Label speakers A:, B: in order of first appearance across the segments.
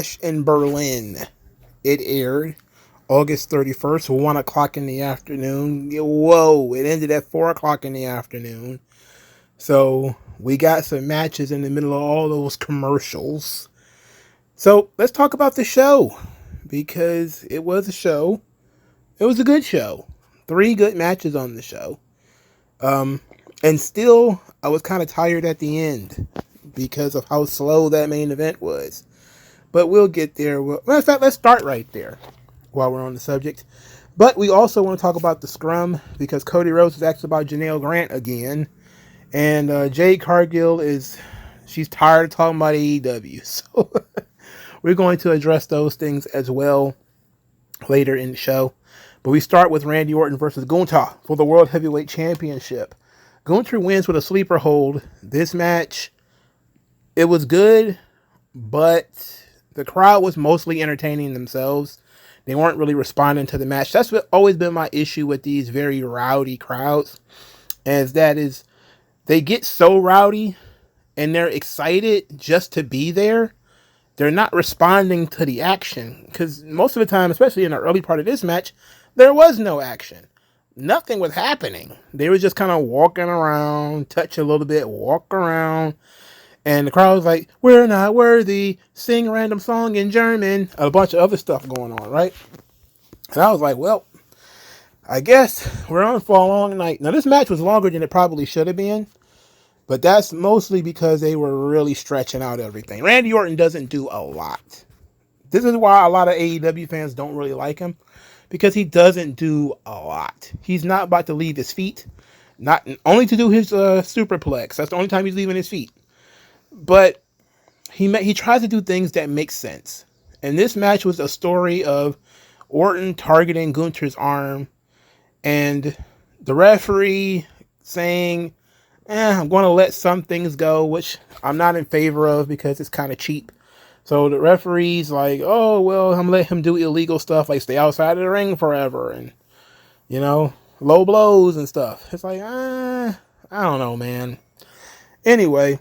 A: Clash in Berlin. It aired August 31st, 1 o'clock in the afternoon. Whoa, it ended at 4 o'clock in the afternoon. So we got some matches in the middle of all those commercials. So let's talk about the show, because it was a show. It was a good show. 3 good matches on the show. And still, I was kind of tired at the end because of how slow that main event was. But we'll get there. Matter of fact, let's start right there while we're on the subject. But we also want to talk about the scrum, because Cody Rhodes is asked about Janelle Grant again. And Jade Cargill she's tired of talking about AEW. So we're going to address those things as well later in the show. But we start with Randy Orton versus Gunther for the World Heavyweight Championship. Gunther wins with a sleeper hold. This match, it was good, but the crowd was mostly entertaining themselves. They weren't really responding to the match. That's always been my issue with these very rowdy crowds, as that is, they get so rowdy and they're excited just to be there. They're not responding to the action, because most of the time, especially in the early part of this match, there was no action. Nothing was happening. They were just kind of walking around, touch a little bit, walk around. And the crowd was like, "We're not worthy. Sing a random song in German." A bunch of other stuff going on, right? And I was like, well, I guess we're on for a long night. Now, this match was longer than it probably should have been, but that's mostly because they were really stretching out everything. Randy Orton doesn't do a lot. This is why a lot of AEW fans don't really like him, because he doesn't do a lot. He's not about to leave his feet, not only to do his superplex. That's the only time he's leaving his feet. But he tries to do things that make sense. And this match was a story of Orton targeting Gunther's arm, and the referee saying, I'm going to let some things go, which I'm not in favor of because it's kind of cheap. So the referee's like, oh, well, I'm going to let him do illegal stuff, like stay outside of the ring forever and, low blows and stuff. It's like, I don't know, man. Anyway,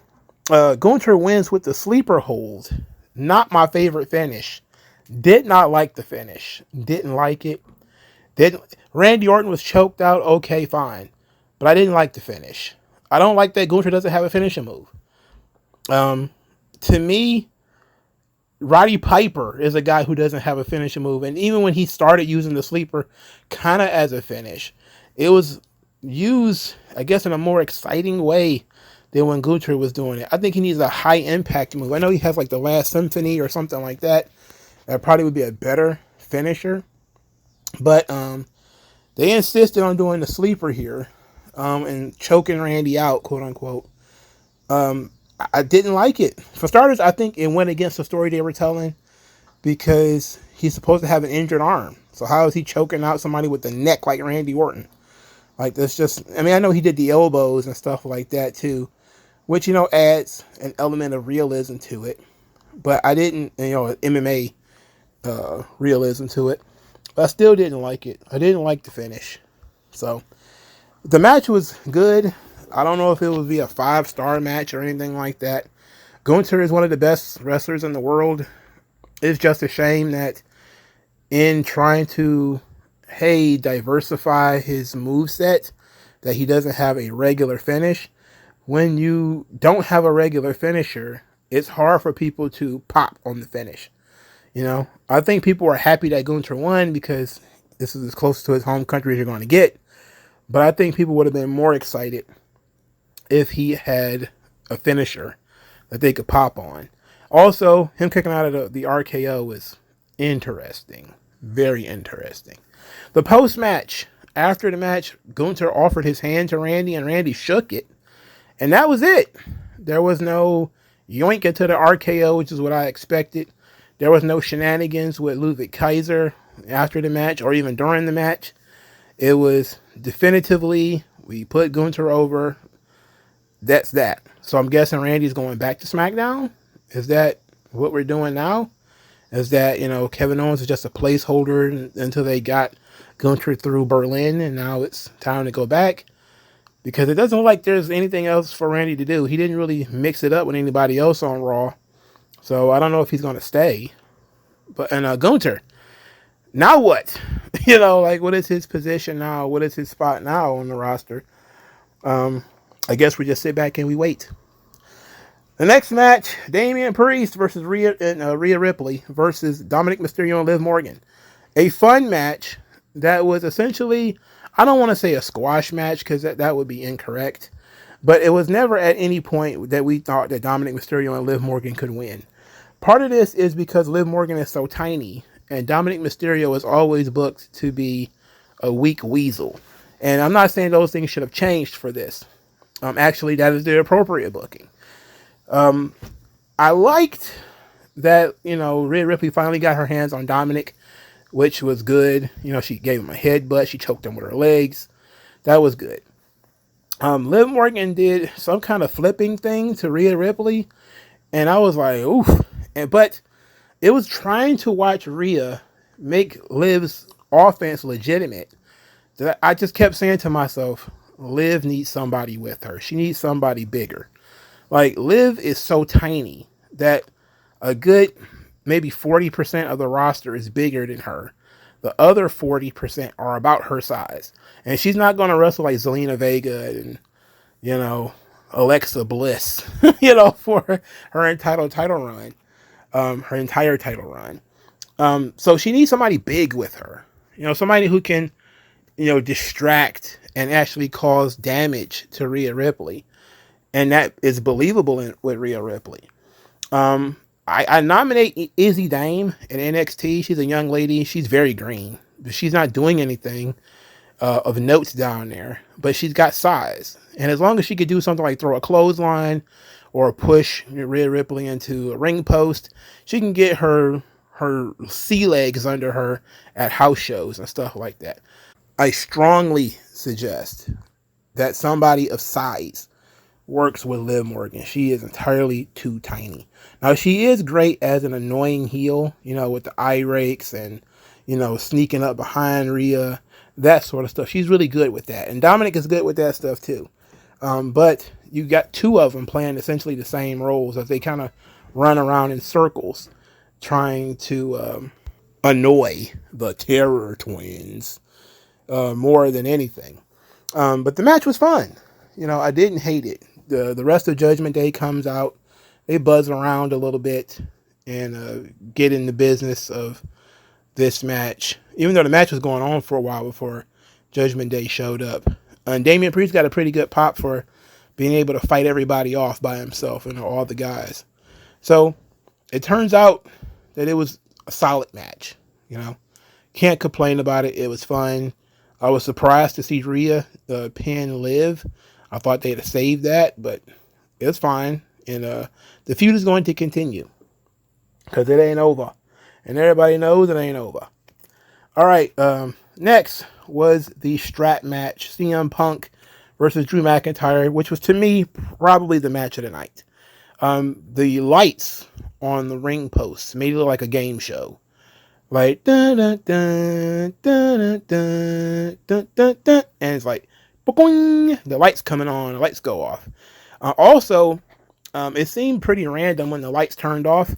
A: Gunther wins with the sleeper hold. Not my favorite finish. Did not like the finish. Didn't like it. Randy Orton was choked out. Okay, fine. But I didn't like the finish. I don't like that Gunther doesn't have a finishing move. To me, Roddy Piper is a guy who doesn't have a finishing move. And even when he started using the sleeper kind of as a finish, it was used, I guess, in a more exciting way than when Gunther was doing it. I think he needs a high impact move. I know he has like the Last Symphony or something like that. That probably would be a better finisher. But they insisted on doing the sleeper here and choking Randy out, quote unquote. I didn't like it. For starters, I think it went against the story they were telling, because he's supposed to have an injured arm. So how is he choking out somebody with the neck like Randy Orton? Like, that's just, I know he did the elbows and stuff like that too, which, adds an element of realism to it. But I didn't, MMA realism to it. But I still didn't like it. I didn't like the finish. So the match was good. I don't know if it would be a 5-star match or anything like that. Gunther is one of the best wrestlers in the world. It's just a shame that in trying to, diversify his moveset, that he doesn't have a regular finish. When you don't have a regular finisher, it's hard for people to pop on the finish. I think people are happy that Gunther won because this is as close to his home country as you're going to get. But I think people would have been more excited if he had a finisher that they could pop on. Also, him kicking out of the RKO was interesting. Very interesting. The post-match, after the match, Gunther offered his hand to Randy, and Randy shook it. And that was it. There was no yoink into the RKO, which is what I expected. There was no shenanigans with Ludwig Kaiser after the match or even during the match. It was definitively, we put Gunther over. That's that. So I'm guessing Randy's going back to SmackDown. Is that what we're doing now? Is that, Kevin Owens is just a placeholder until they got Gunther through Berlin, and now it's time to go back? Because it doesn't look like there's anything else for Randy to do. He didn't really mix it up with anybody else on Raw. So I don't know if he's going to stay. and Gunther. Now what? You know, like what is his position now? What is his spot now on the roster? I guess we just sit back and we wait. The next match, Damian Priest versus Rhea Ripley versus Dominic Mysterio and Liv Morgan. A fun match that was essentially, I don't want to say a squash match because that would be incorrect, but it was never at any point that we thought that Dominic Mysterio and Liv Morgan could win. Part of this is because Liv Morgan is so tiny, and Dominic Mysterio is always booked to be a weak weasel. And I'm not saying those things should have changed for this. Actually, that is the appropriate booking. I liked that, Rhea Ripley finally got her hands on Dominic, which was good. She gave him a headbutt. She choked him with her legs. That was good. Liv Morgan did some kind of flipping thing to Rhea Ripley, and I was like, oof. But it was trying to watch Rhea make Liv's offense legitimate. That I just kept saying to myself, Liv needs somebody with her. She needs somebody bigger. Like, Liv is so tiny that a good maybe 40% of the roster is bigger than her. The other 40% are about her size. And she's not going to wrestle like Zelina Vega and, Alexa Bliss, for her entire title run. So she needs somebody big with her. Somebody who can, distract and actually cause damage to Rhea Ripley. And that is believable with Rhea Ripley. I nominate Izzy Dame in NXT. She's a young lady. She's very green. She's not doing anything of notes down there, but she's got size. And as long as she could do something like throw a clothesline or push Rhea Ripley into a ring post, she can get her sea legs under her at house shows and stuff like that. I strongly suggest that somebody of size works with Liv Morgan. She is entirely too tiny. Now, she is great as an annoying heel, with the eye rakes and, sneaking up behind Rhea, that sort of stuff. She's really good with that. And Dominic is good with that stuff too. But you got two of them playing essentially the same roles as they kind of run around in circles trying to annoy the Terror Twins more than anything. But the match was fun. I didn't hate it. The rest of Judgment Day comes out. They buzz around a little bit and get in the business of this match. Even though the match was going on for a while before Judgment Day showed up. And Damian Priest got a pretty good pop for being able to fight everybody off by himself and all the guys. So it turns out that it was a solid match. Can't complain about it. It was fun. I was surprised to see Rhea pin Liv. I thought they'd have saved that, but it's fine. And the feud is going to continue because it ain't over. And everybody knows it ain't over. All right. Next was the strap match. CM Punk versus Drew McIntyre, which was, to me, probably the match of the night. The lights on the ring posts made it look like a game show. Like, dun, dun, dun, dun, dun, dun, dun, dun, and it's like, boing, the lights coming on, the lights go off. Also, it seemed pretty random when the lights turned off.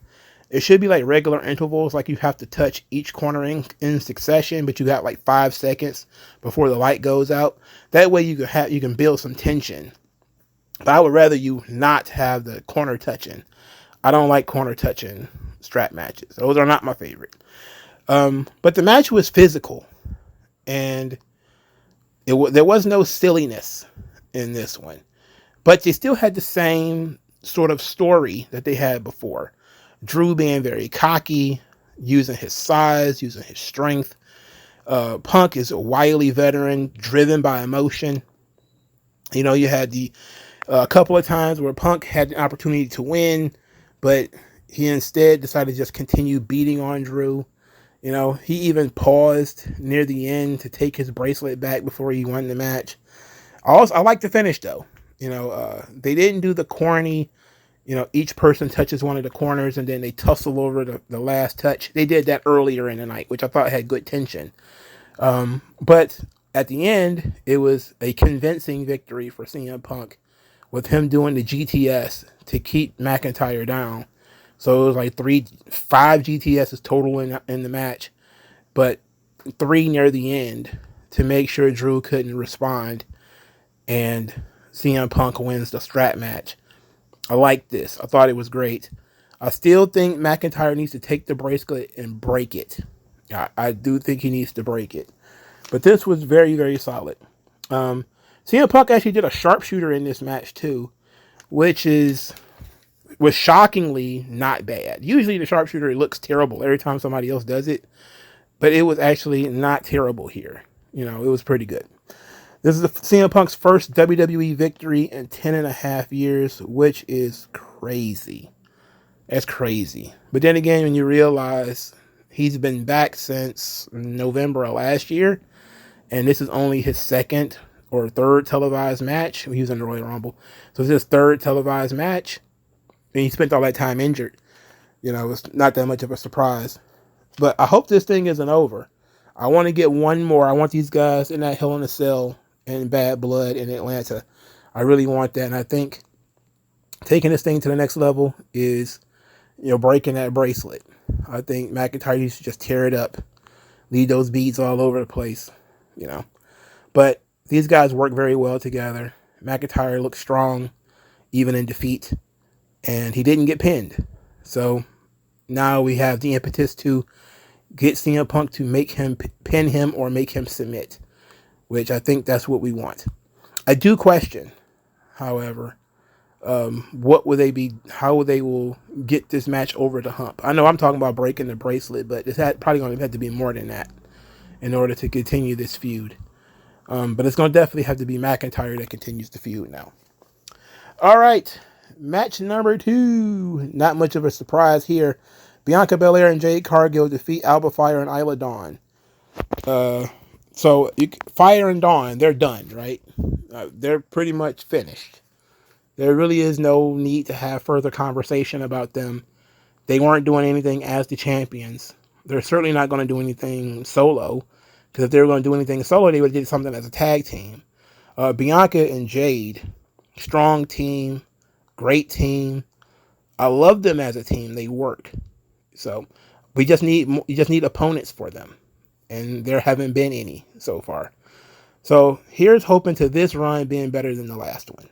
A: It should be like regular intervals, like you have to touch each corner in succession, but you got like 5 seconds before the light goes out. That way you can build some tension. But I would rather you not have the corner touching. I don't like corner touching strap matches. Those are not my favorite. But the match was physical, and there was no silliness in this one. But they still had the same sort of story that they had before. Drew being very cocky, using his size, using his strength. Punk is a wily veteran, driven by emotion. You had a couple of times where Punk had an opportunity to win, but he instead decided to just continue beating on Drew. He even paused near the end to take his bracelet back before he won the match. I like the finish, though. They didn't do the corny, each person touches one of the corners and then they tussle over the last touch. They did that earlier in the night, which I thought had good tension. But at the end, it was a convincing victory for CM Punk with him doing the GTS to keep McIntyre down So it was like 5 GTSs total in the match, but 3 near the end to make sure Drew couldn't respond, and CM Punk wins the strap match. I like this. I thought it was great. I still think McIntyre needs to take the bracelet and break it. I do think he needs to break it. But this was very, very solid. CM Punk actually did a sharpshooter in this match too, which was shockingly not bad. Usually the sharpshooter looks terrible every time somebody else does it, but it was actually not terrible here. You know, it was pretty good. This is CM Punk's first WWE victory in 10.5 years, which is crazy. That's crazy. But then again, when you realize he's been back since November of last year, and this is only his second or third televised match. He was in the Royal Rumble. So it's his third televised match. And he spent all that time injured. You know, it's not that much of a surprise. But I hope this thing isn't over. I want to get one more. I want these guys in that Hell in a Cell and Bad Blood in Atlanta. I really want that. And I think taking this thing to the next level is, you know, breaking that bracelet. I think McIntyre used to just tear it up. Leave those beads all over the place, you know. But these guys work very well together. McIntyre looks strong, even in defeat. And he didn't get pinned. So now we have the impetus to get CM Punk to make him pin him or make him submit, which I think that's what we want. I do question, however, what would they be? How they will get this match over the hump? I know I'm talking about breaking the bracelet, but it's probably going to have to be more than that in order to continue this feud. But it's going to definitely have to be McIntyre that continues the feud now. All right, match number 2. Not much of a surprise here. Bianca Belair and Jade Cargill defeat Alba Fire and Isla Dawn. So Fire and Dawn, they're done, right? They're pretty much finished. There really is no need to have further conversation about them. They weren't doing anything as the champions. They're certainly not going to do anything solo, because if they were going to do anything solo, they would have did something as a tag team. Bianca and Jade, strong team, great team. I love them as a team. They work. So you just need opponents for them, and there haven't been any so far. So here's hoping to this run being better than the last one.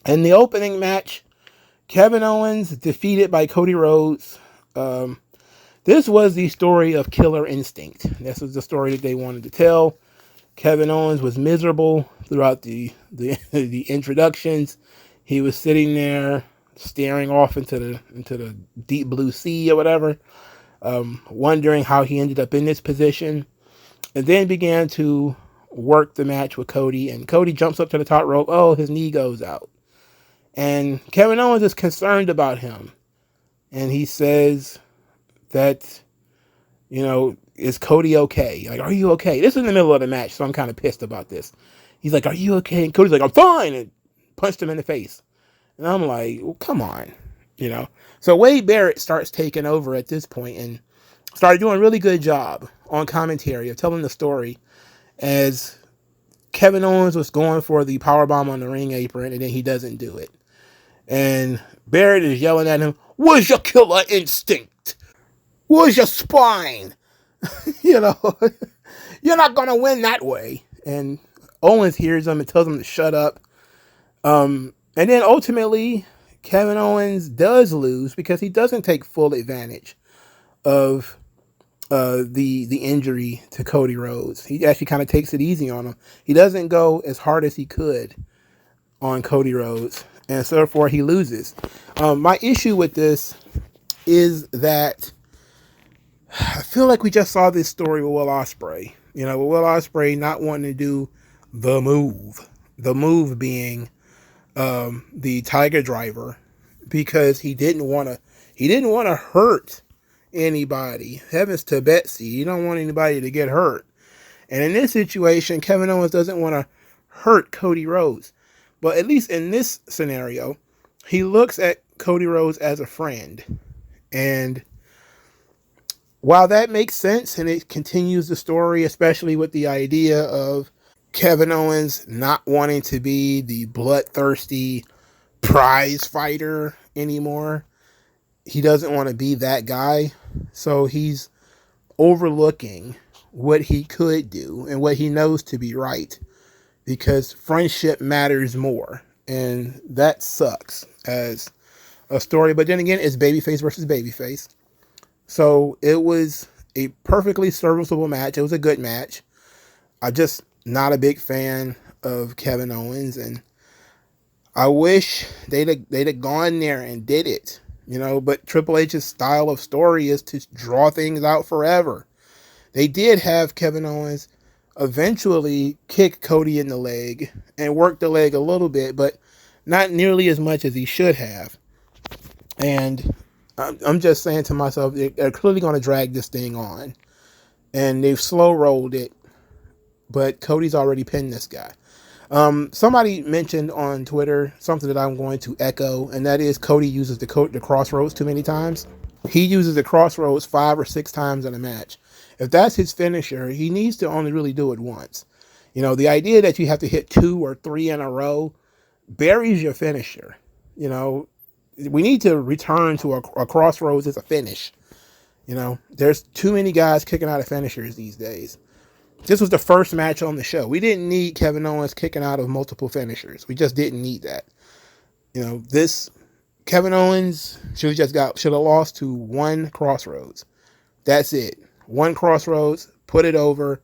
A: In the opening match, Kevin Owens defeated by Cody Rhodes. This was the story of Killer Instinct. This was the story that they wanted to tell. Kevin Owens was miserable throughout the introductions. He was sitting there staring off into the deep blue sea or whatever, wondering how he ended up in this position, and then began to work the match with Cody. And Cody jumps up to the top rope. Oh, his knee goes out. And Kevin Owens is concerned about him. And he says that, you know, is Cody okay? Like, are you okay? This is in the middle of the match, so I'm kind of pissed about this. He's like, are you okay? And Cody's like, I'm fine. And punched him in the face. And I'm like, well, come on. You know. So Wade Barrett starts taking over at this point and started doing a really good job on commentary of telling the story as Kevin Owens was going for the powerbomb on the ring apron, and then he doesn't do it. And Barrett is yelling at him, where's your killer instinct? Where's your spine? You know, you're not going to win that way. And Owens hears him and tells him to shut up. And then ultimately, Kevin Owens does lose because he doesn't take full advantage of the injury to Cody Rhodes. He actually kind of takes it easy on him. He doesn't go as hard as he could on Cody Rhodes, and so therefore he loses. My issue with this is that I feel like we just saw this story with Will Ospreay. You know, with Will Ospreay not wanting to do the move. The move being the Tiger Driver, because he didn't want to hurt anybody. Heavens to Betsy, you don't want anybody to get hurt. And in this situation, Kevin Owens doesn't want to hurt Cody Rhodes. But at least in this scenario, he looks at Cody Rhodes as a friend. And while that makes sense and it continues the story, especially with the idea of Kevin Owens not wanting to be the bloodthirsty prize fighter anymore, he doesn't want to be that guy. So he's overlooking what he could do and what he knows to be right, because friendship matters more. And that sucks as a story. But then again, it's babyface versus babyface. So it was a perfectly serviceable match. It was a good match. I'm just not a big fan of Kevin Owens, and I wish they'd have gone there and did it, but Triple H's style of story is to draw things out forever. They did have Kevin Owens eventually kick Cody in the leg and work the leg a little bit, but not nearly as much as he should have. And I'm just saying to myself, they're clearly going to drag this thing on. And they've slow rolled it, but Cody's already pinned this guy. Somebody mentioned on Twitter something that I'm going to echo, and that is Cody uses the crossroads too many times. He uses the crossroads 5 or 6 times in a match. If that's his finisher, he needs to only really do it once. The idea that you have to hit 2 or 3 in a row buries your finisher. We need to return to a crossroads as a finish. There's too many guys kicking out of finishers these days. This was the first match on the show. We didn't need Kevin Owens kicking out of multiple finishers. We just didn't need that. This Kevin Owens should have lost to one crossroads. That's it. One crossroads, put it over,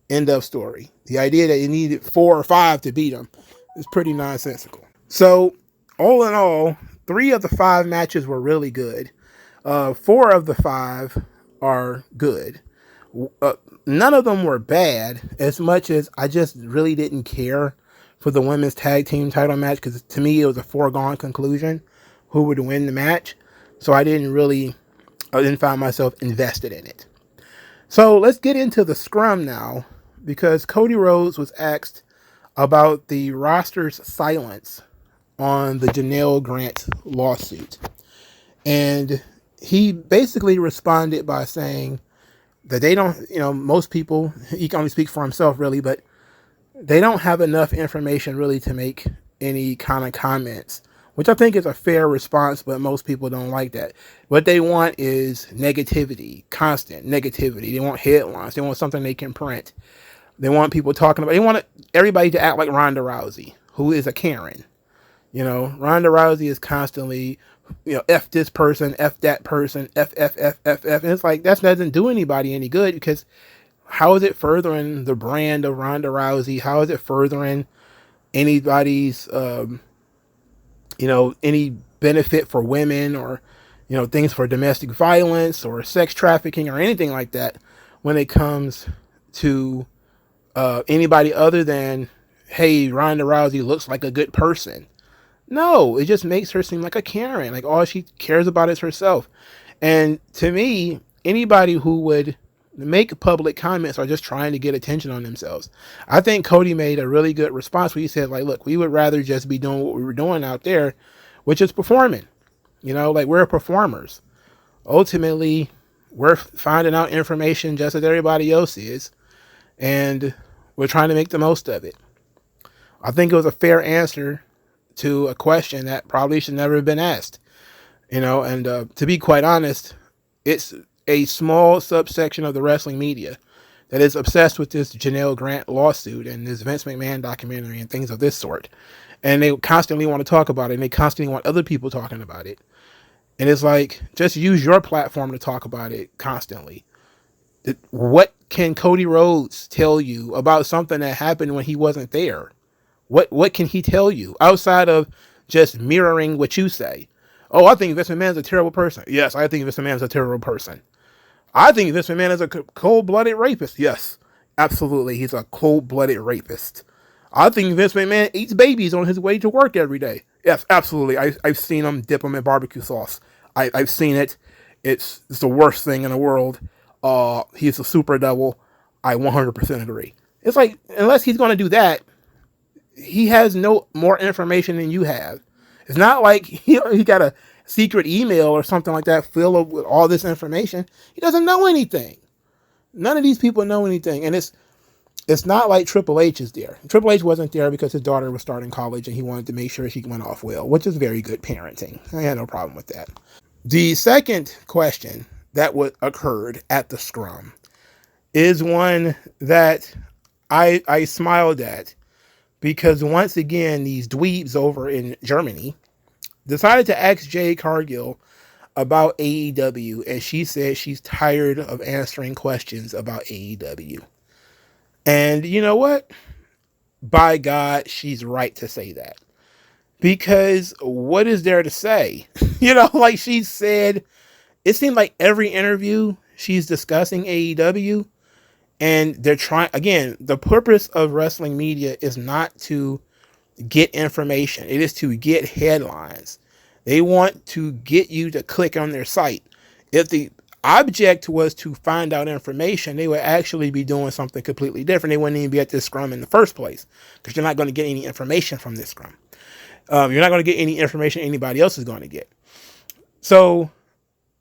A: end of story. The idea that you needed 4 or 5 to beat him is pretty nonsensical. So, all in all, 3 of the 5 matches were really good. 4 of the 5 are good. None of them were bad, as much as I just really didn't care for the women's tag team title match, because to me it was a foregone conclusion who would win the match. So I didn't find myself invested in it. So let's get into the scrum now, because Cody Rhodes was asked about the roster's silence on the Janelle Grant lawsuit. And he basically responded by saying that they don't, most people, he can only speak for himself really, but they don't have enough information really to make any kind of comments, which I think is a fair response, but most people don't like that. What they want is negativity, constant negativity. They want headlines. They want something they can print. They want people talking about, they want everybody to act like Ronda Rousey, who is a Karen. Ronda Rousey is constantly, F this person, F that person, F. And it's like, that doesn't do anybody any good, because how is it furthering the brand of Ronda Rousey? How is it furthering anybody's, any benefit for women, or, things for domestic violence or sex trafficking or anything like that when it comes to anybody other than, hey, Ronda Rousey looks like a good person? No, it just makes her seem like a Karen. Like, all she cares about is herself. And to me, anybody who would make public comments are just trying to get attention on themselves. I think Cody made a really good response where he said, like, look, we would rather just be doing what we were doing out there, which is performing. We're performers. Ultimately, we're finding out information just as everybody else is, and we're trying to make the most of it. I think it was a fair answer to a question that probably should never have been asked. And to be quite honest, it's a small subsection of the wrestling media that is obsessed with this Janelle Grant lawsuit and this Vince McMahon documentary and things of this sort. And they constantly want to talk about it, and they constantly want other people talking about it. And it's like, just use your platform to talk about it constantly. What can Cody Rhodes tell you about something that happened when he wasn't there? What can he tell you outside of just mirroring what you say? Oh, I think Vince McMahon's a terrible person. Yes, I think Vince McMahon's a terrible person. I think Vince McMahon is a cold-blooded rapist. Yes, absolutely, he's a cold-blooded rapist. I think Vince McMahon eats babies on his way to work every day. Yes, absolutely. I've seen him dip them in barbecue sauce. I've seen it. It's the worst thing in the world. He's a super devil. I 100% agree. It's like, unless he's going to do that, he has no more information than you have. It's not like he got a secret email or something like that filled with all this information. He doesn't know anything. None of these people know anything. And it's not like Triple H is there. Triple H wasn't there because his daughter was starting college and he wanted to make sure she went off well, which is very good parenting. I had no problem with that. The second question that occurred at the scrum is one that I smiled at, because once again, these dweebs over in Germany decided to ask Jade Cargill about AEW, and she said she's tired of answering questions about AEW. And you know what? By God, she's right to say that. Because what is there to say? Like she said, it seemed like every interview she's discussing AEW, and they're trying, again, the purpose of wrestling media is not to get information. It is to get headlines. They want to get you to click on their site. If the object was to find out information, they would actually be doing something completely different. They wouldn't even be at this scrum in the first place, because you're not going to get any information from this scrum. You're not going to get any information anybody else is going to get. So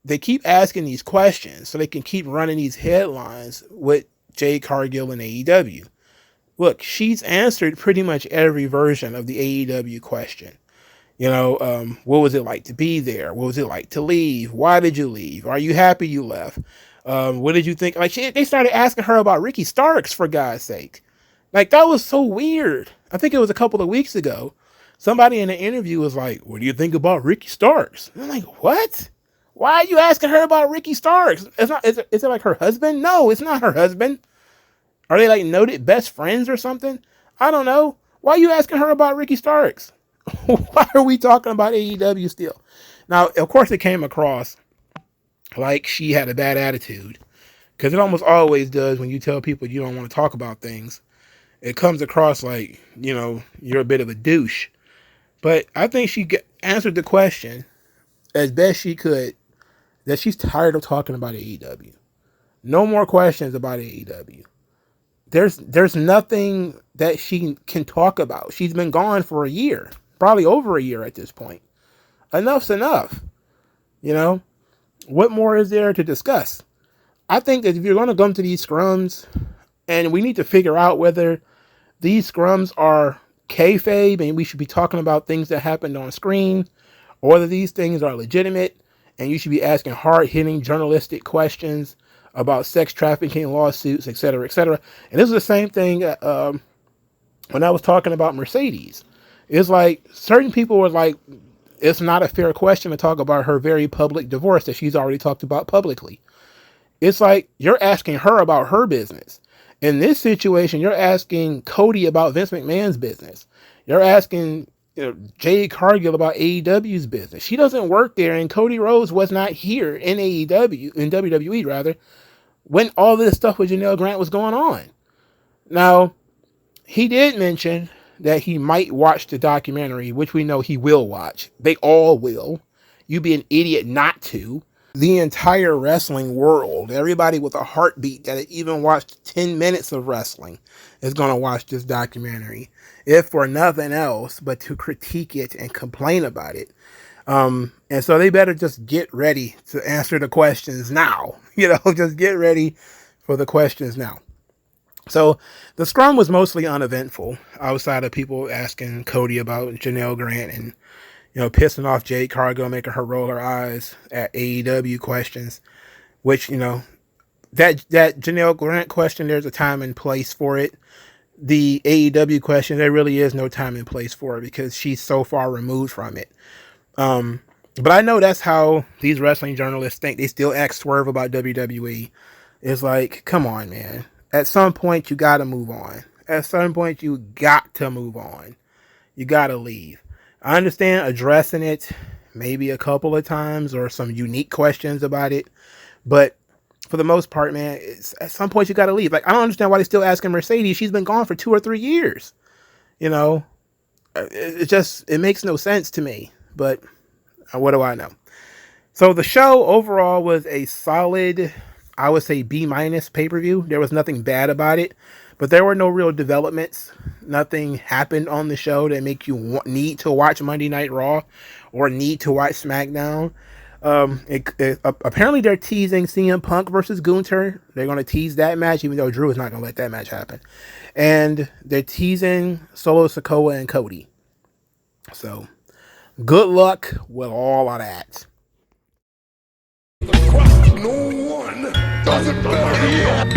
A: they keep asking these questions so they can keep running these headlines with Jade Cargill and AEW. Look, she's answered pretty much every version of the AEW question. What was it like to be there? What was it like to leave? Why did you leave? Are you happy you left? What did you think? Like, they started asking her about Ricky Starks, for God's sake. Like, that was so weird. I think it was a couple of weeks ago. Somebody in the interview was like, what do you think about Ricky Starks? And I'm like, what? Why are you asking her about Ricky Starks? Is it like her husband? No, it's not her husband. Are they like noted best friends or something? I don't know. Why are you asking her about Ricky Starks? Why are we talking about AEW still? Now, of course, it came across like she had a bad attitude, because it almost always does when you tell people you don't want to talk about things. It comes across like, you're a bit of a douche. But I think she answered the question as best she could, that she's tired of talking about AEW. No more questions about AEW. There's nothing that she can talk about. She's been gone for a year, probably over a year at this point. Enough's enough. What more is there to discuss? I think that if you're going to come to these scrums, and we need to figure out whether these scrums are kayfabe and we should be talking about things that happened on screen, or whether these things are legitimate and you should be asking hard-hitting journalistic questions about sex trafficking lawsuits, etc., etc. And this is the same thing when I was talking about Mercedes. It's like certain people were like, it's not a fair question to talk about her very public divorce that she's already talked about publicly. It's like you're asking her about her business. In this situation, you're asking Cody about Vince McMahon's business. You're asking Jade Cargill about AEW's business. She doesn't work there, and Cody Rhodes was not here in AEW, in WWE rather, when all this stuff with Janelle Grant was going on. Now, he did mention that he might watch the documentary, which we know he will watch. They all will. You'd be an idiot not to. The entire wrestling world, everybody with a heartbeat that even watched 10 minutes of wrestling, is going to watch this documentary, if for nothing else but to critique it and complain about it. And so they better just get ready to answer the questions now. Just get ready for the questions now. So the scrum was mostly uneventful, outside of people asking Cody about Janelle Grant and pissing off Jade Cargill, making her roll her eyes at AEW questions, which, that Janelle Grant question, there's a time and place for it. The AEW question, there really is no time and place for it, because she's so far removed from it. But I know that's how these wrestling journalists think. They still ask Swerve about WWE. It's like, come on, man. At some point, you got to move on. At some point, you got to move on. You got to leave. I understand addressing it maybe a couple of times or some unique questions about it, but for the most part, man, at some point you got to leave. Like, I don't understand why they're still asking Mercedes. She's been gone for 2 or 3 years. It makes no sense to me, but what do I know? So the show overall was a solid, I would say B- pay-per-view. There was nothing bad about it, but there were no real developments. Nothing happened on the show that make you need to watch Monday Night Raw or need to watch SmackDown. Apparently they're teasing CM Punk versus Gunther. They're going to tease that match, even though Drew is not going to let that match happen. And they're teasing Solo Sikoa and Cody. So good luck with all of that.
B: Doesn't matter.